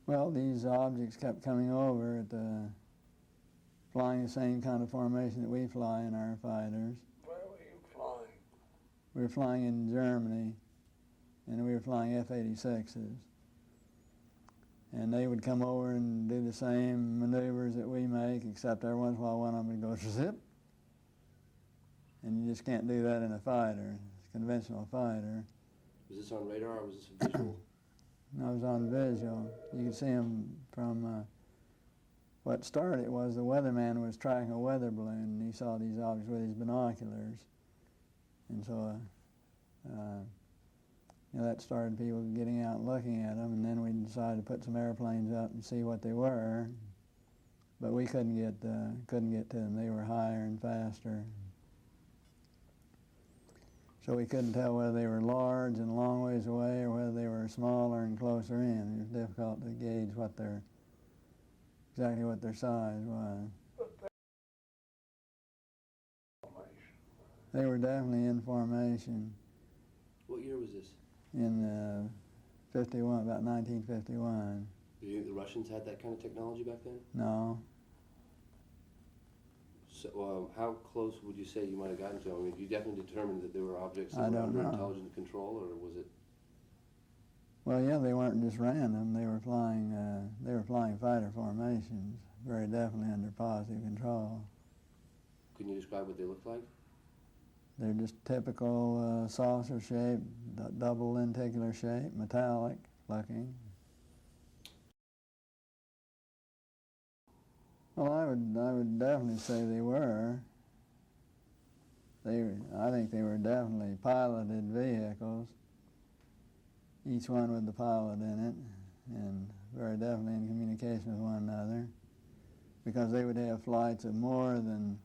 Well, these objects kept coming over at flying the same kind of formation that we fly in our fighters. Where were you flying? We were flying in Germany, and we were flying F-86s. And they would come over and do the same maneuvers that we make, except every once in a while one of them would go zip. And you just can't do that in a fighter, a conventional fighter. Was this on radar or was this a visual? I was on visual. You could see them from what started it was the weatherman was tracking a weather balloon, and he saw these objects with his binoculars. And so that started people getting out and looking at them, and then we decided to put some airplanes up and see what they were. But we couldn't get to them. They were higher and faster. So we couldn't tell whether they were large and a long ways away or whether they were smaller and closer in. It was difficult to gauge exactly what their size was. They were definitely in formation. What year was this? In 51, about 1951. Do you think the Russians had that kind of technology back then? No. So how close would you say you might have gotten to them? I mean, you definitely determined that there were objects that I were don't under know. intelligent control, or was it? Well, yeah, they weren't just random. They were flying fighter formations, very definitely under positive control. Can you describe what they looked like? They're just typical saucer shape, double lenticular shape, metallic looking. Well, I would definitely say they were. I think they were definitely piloted vehicles, each one with the pilot in it, and very definitely in communication with one another, because they would have flights of more than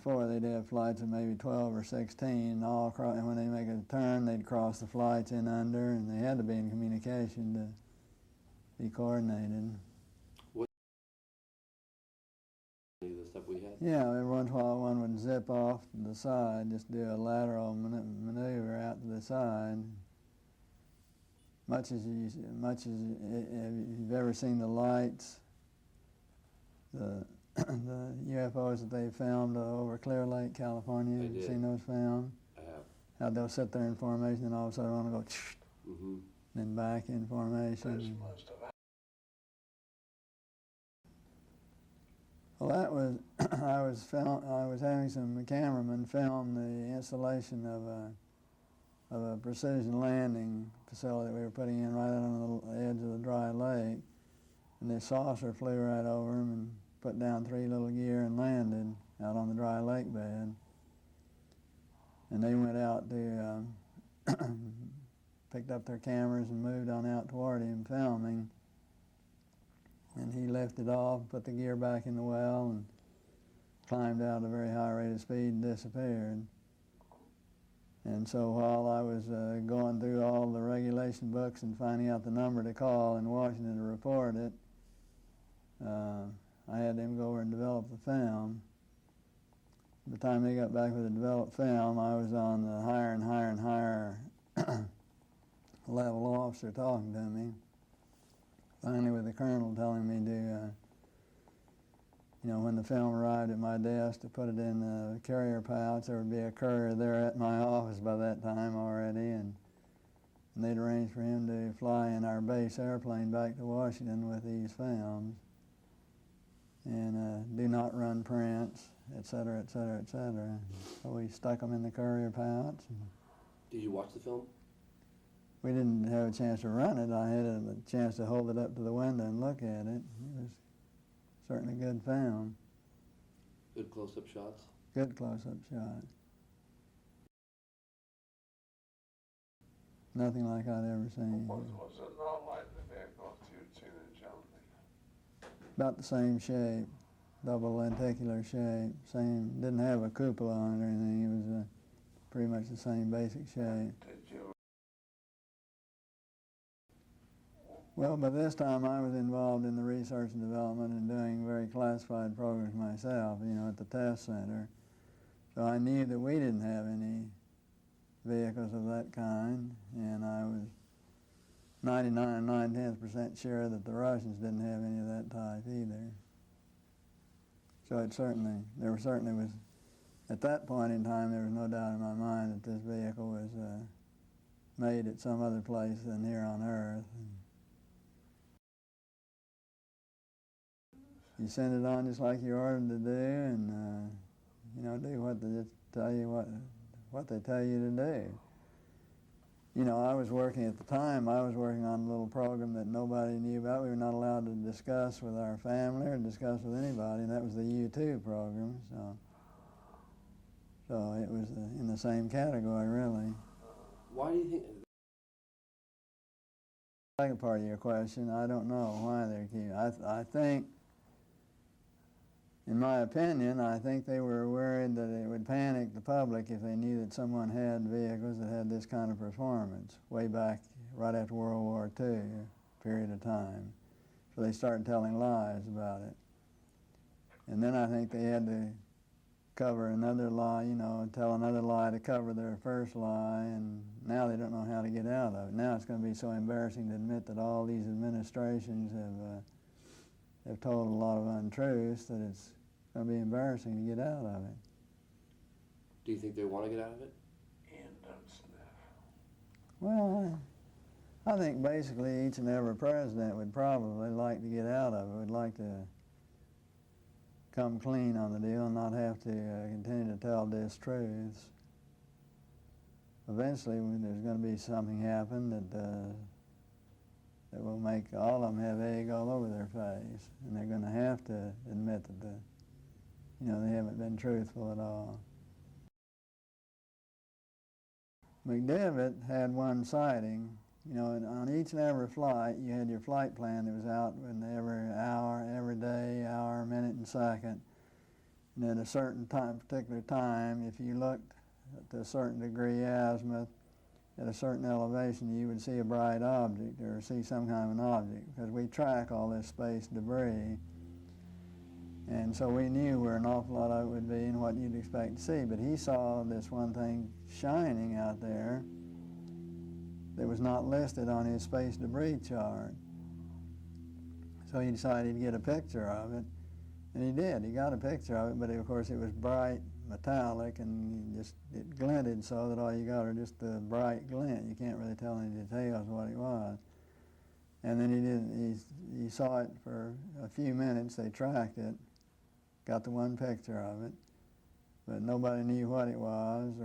4. They'd have flights of maybe 12 or 16, and when they make a turn, they'd cross the flights in under, and they had to be in communication to be coordinated. The stuff we had? Yeah, every once in a while one would zip off to the side, just do a lateral maneuver out to the side. Much as you've ever seen the lights, the UFOs that they filmed over Clear Lake, California. I did. Seen those filmed? I have. How they'll sit there in formation and all of a sudden want to go Mm-hmm. then back in formation. This must have happened. Well, that was I was having some cameramen film the installation of a precision landing facility that we were putting in right on the edge of the dry lake, and this saucer flew right over them and put down 3 little gear and landed out on the dry lake bed. And they went out to picked up their cameras and moved on out toward him filming. And he lifted off, put the gear back in the well, and climbed out at a very high rate of speed and disappeared. And so while I was going through all the regulation books and finding out the number to call in Washington to report it, I had them go over and develop the film. By the time they got back with the developed film, I was on the higher and higher and higher level officer talking to me. Finally, with the colonel telling me to, when the film arrived at my desk, to put it in the carrier pouch. There would be a courier there at my office by that time already, and they'd arranged for him to fly in our base airplane back to Washington with these films, and do not run prints, et cetera, et cetera, et cetera. So we stuck them in the courier pouch. Did you watch the film? We didn't have a chance to run it. I had a chance to hold it up to the window and look at it. It was certainly a good film. Good close-up shots? Good close-up shot. Nothing like I'd ever seen. Was it not like the vehicles you'd seen in Germany? About the same shape, double lenticular shape. Same, didn't have a cupola on it or anything. It was pretty much the same basic shape. Did you? Well, by this time I was involved in the research and development and doing very classified programs myself, at the test center. So I knew that we didn't have any vehicles of that kind, and I was 99 or 9/10% sure that the Russians didn't have any of that type either. So there certainly was, at that point in time, there was no doubt in my mind that this vehicle was made at some other place than here on Earth. You send it on just like you're ordered to do, and do what they tell you what they tell you to do. I was working at the time. I was working on a little program that nobody knew about. We were not allowed to discuss with our family or discuss with anybody, and that was the U2 program. So it was in the same category, really. Why do you think? Second part of your question, I don't know why they're keeping. I think, in my opinion, I think they were worried that it would panic the public if they knew that someone had vehicles that had this kind of performance way back right after World War II, period of time. So they started telling lies about it. And then I think they had to cover another lie, tell another lie to cover their first lie, and now they don't know how to get out of it. Now it's going to be so embarrassing to admit that all these administrations have told a lot of untruths that it's going to be embarrassing to get out of it. Do you think they want to get out of it? Well, I think basically each and every president would probably like to get out of it, would like to come clean on the deal and not have to continue to tell distruths. Eventually there's going to be something happen that will make all of them have egg all over their face, and they're going to have to admit that they haven't been truthful at all. McDivitt had one sighting. On each and every flight, you had your flight plan that was out in every hour, every day, hour, minute, and second. And at a certain particular time, if you looked to a certain degree azimuth, at a certain elevation, you would see a bright object or see some kind of an object, because we track all this space debris. And so we knew where an awful lot of it would be and what you'd expect to see. But he saw this one thing shining out there that was not listed on his space debris chart. So he decided he'd get a picture of it, and he did. He got a picture of it, but of course it was bright, metallic, and it glinted so that all you got are just the bright glint. You can't really tell any details of what it was. And then he saw it for a few minutes. They tracked it, got the one picture of it, but nobody knew what it was.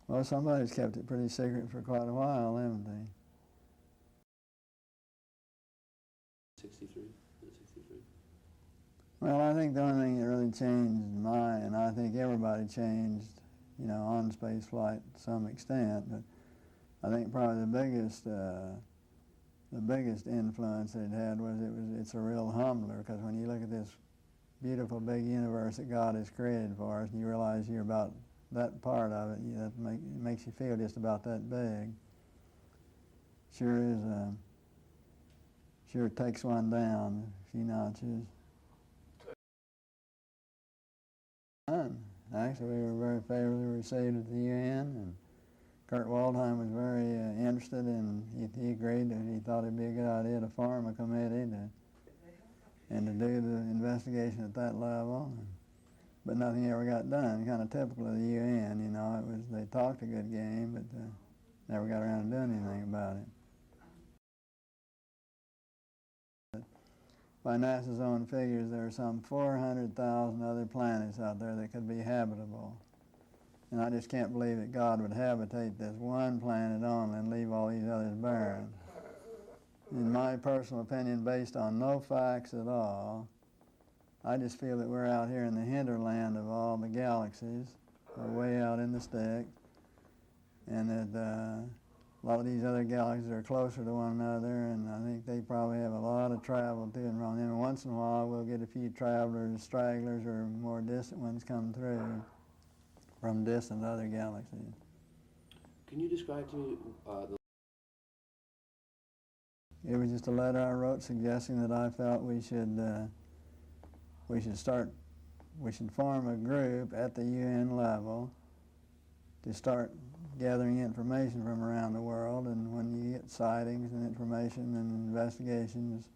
Well, somebody's kept it pretty secret for quite a while, haven't they? 63? Is it 63? Well, I think the only thing that really changed and I think everybody changed, on space flight to some extent, but I think probably the biggest influence it had was it's a real humbler, because when you look at this beautiful big universe that God has created for us, and you realize you're about that part of it, it makes you feel just about that big. Sure takes one down a few notches. Actually, we were very favorably received at the UN, and Kurt Waldheim was very interested, and he agreed that he thought it'd be a good idea to form a committee and to do the investigation at that level. But nothing ever got done. Kind of typical of the UN, they talked a good game, but never got around to doing anything about it. By NASA's own figures, there are some 400,000 other planets out there that could be habitable. And I just can't believe that God would habitate this one planet only and leave all these others barren. In my personal opinion, based on no facts at all, I just feel that we're out here in the hinterland of all the galaxies, or way out in the stick, and that a lot of these other galaxies are closer to one another, and I think they probably have a lot of travel to and from them. And once in a while, we'll get a few travelers, stragglers, or more distant ones come through from distant other galaxies. Can you describe to me It was just a letter I wrote suggesting that I felt we should form a group at the UN level to start gathering information from around the world, and when you get sightings and information and investigations,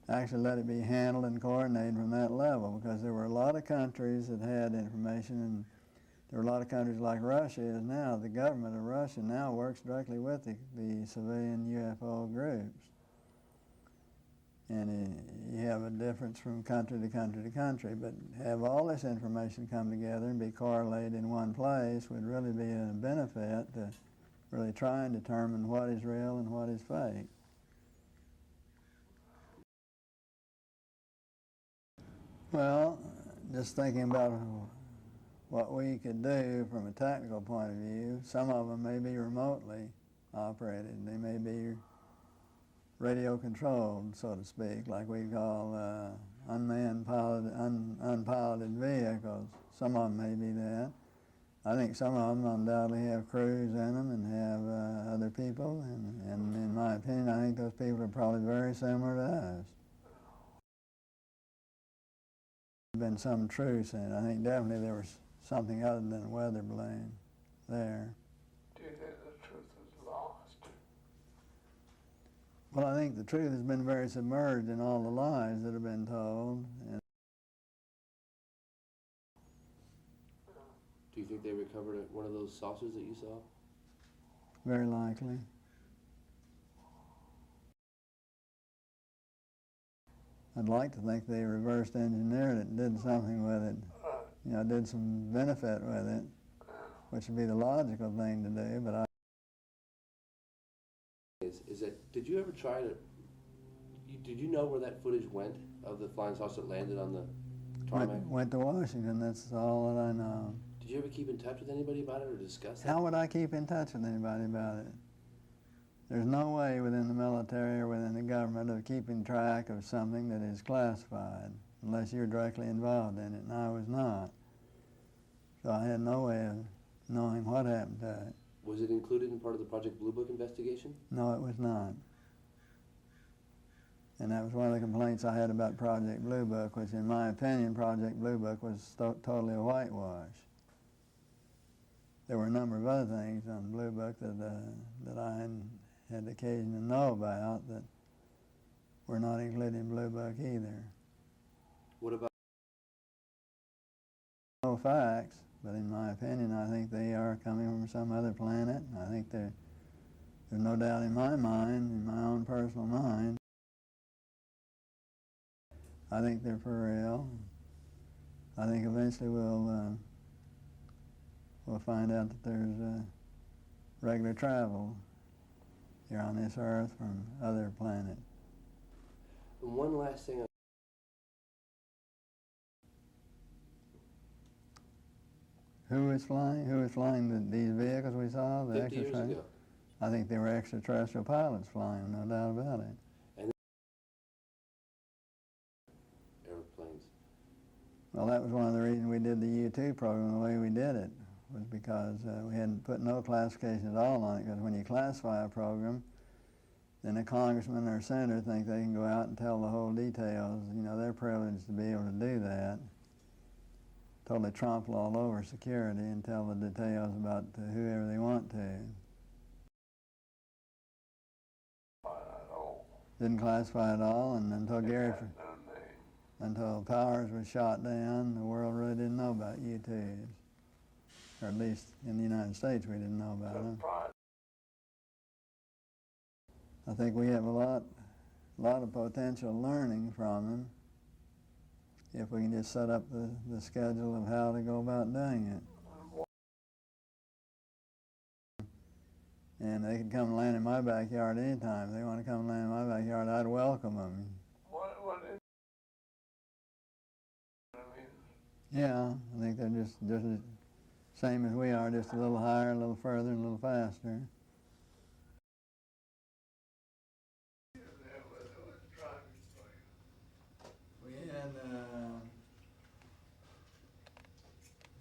actually let it be handled and coordinated from that level, because there were a lot of countries that had information, and there were a lot of countries like Russia is now. The government of Russia now works directly with the civilian UFO groups. And you have a difference from country to country to country, but have all this information come together and be correlated in one place would really be a benefit to really try and determine what is real and what is fake. Well, just thinking about what we could do from a technical point of view, some of them may be remotely operated. They may be radio controlled, so to speak, like we call unmanned unpiloted vehicles. Some of them may be that. I think some of them undoubtedly have crews in them and have other people, and in my opinion, I think those people are probably very similar to us. There's been some truth in it. I think definitely there was something other than a weather balloon there. Do you think the truth is lost? Well, I think the truth has been very submerged in all the lies that have been told. And Do you think they recovered one of those saucers that you saw? very likely. I'd like to think they reversed engineered it and did something with it, did some benefit with it, which would be the logical thing to do, but Is that, did you ever try to, did you know where that footage went of the flying saucer that landed on the tarmac? went to Washington, that's all that I know. Did you ever keep in touch with anybody about it or discuss it? How would I keep in touch with anybody about it? There's no way within the military or within the government of keeping track of something that is classified unless you're directly involved in it, and I was not. So I had no way of knowing what happened to it. Was it included in part of the Project Blue Book investigation? No, it was not. And that was one of the complaints I had about Project Blue Book, which in my opinion, Project Blue Book was totally a whitewash. There were a number of other things on Blue Book that I had the occasion to know about that were not included in Blue Book either. What about? No facts, but in my opinion, I think they are coming from some other planet. I think there's no doubt in my mind, in my own personal mind, I think they're for real. I think eventually we'll find out that there's regular travel here on this Earth from other planets. And one last thing. Who is flying? Who is flying these vehicles we saw? 50 years ago. I think they were extraterrestrial pilots flying, no doubt about it. And airplanes. Well, that was one of the reasons we did the U-2 program the way we did it, was because we hadn't put no classification at all on it, because when you classify a program, then a congressman or a senator think they can go out and tell the whole details. They're privileged to be able to do that. Totally trample all over security and tell the details about whoever they want to. Didn't classify it all, and until Powers was shot down, the world really didn't know about U-2s. Or at least in the United States we didn't know about them. I think we have a lot of potential learning from them if we can just set up the schedule of how to go about doing it. And they can come and land in my backyard anytime. If they want to come and land in my backyard, I'd welcome them. What is, Yeah, I think they're just the same as we are, just a little higher, a little further, and a little faster. We had,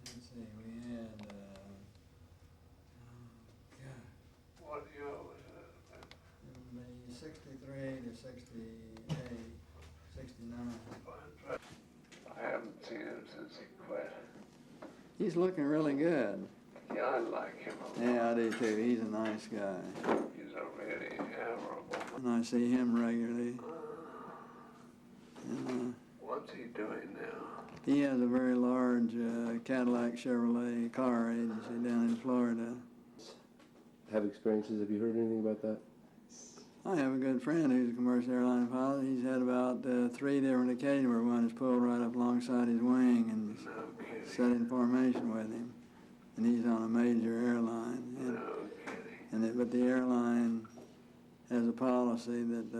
let's see, what year was it? the 63 to 68, 69. I haven't seen him since he quit. He's looking really good. Yeah, I like him a lot. Yeah, I do too. He's a nice guy. He's a really admirable. And I see him regularly. And, What's he doing now? he has a very large Cadillac Chevrolet car agency down in Florida. Have experiences? Have you heard anything about that? I have a good friend who's a commercial airline pilot. He's had about 3 different occasions where one is pulled right up alongside his wing and No kidding. set in formation with him. And he's on a major airline. No kidding. But the airline has a policy that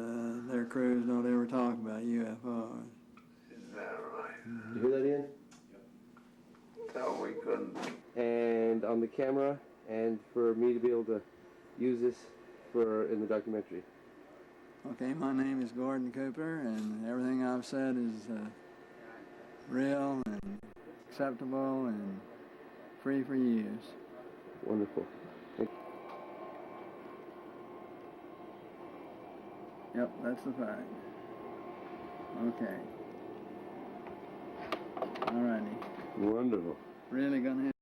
their crews don't ever talk about UFOs. Is that right? Did you hear that, Ian? No, we couldn't. And on the camera, and for me to be able to use this in the documentary. Okay, my name is Gordon Cooper, and everything I've said is real and acceptable and free for use. Wonderful. Yep, that's the fact. Okay. All righty. Wonderful. Really gonna have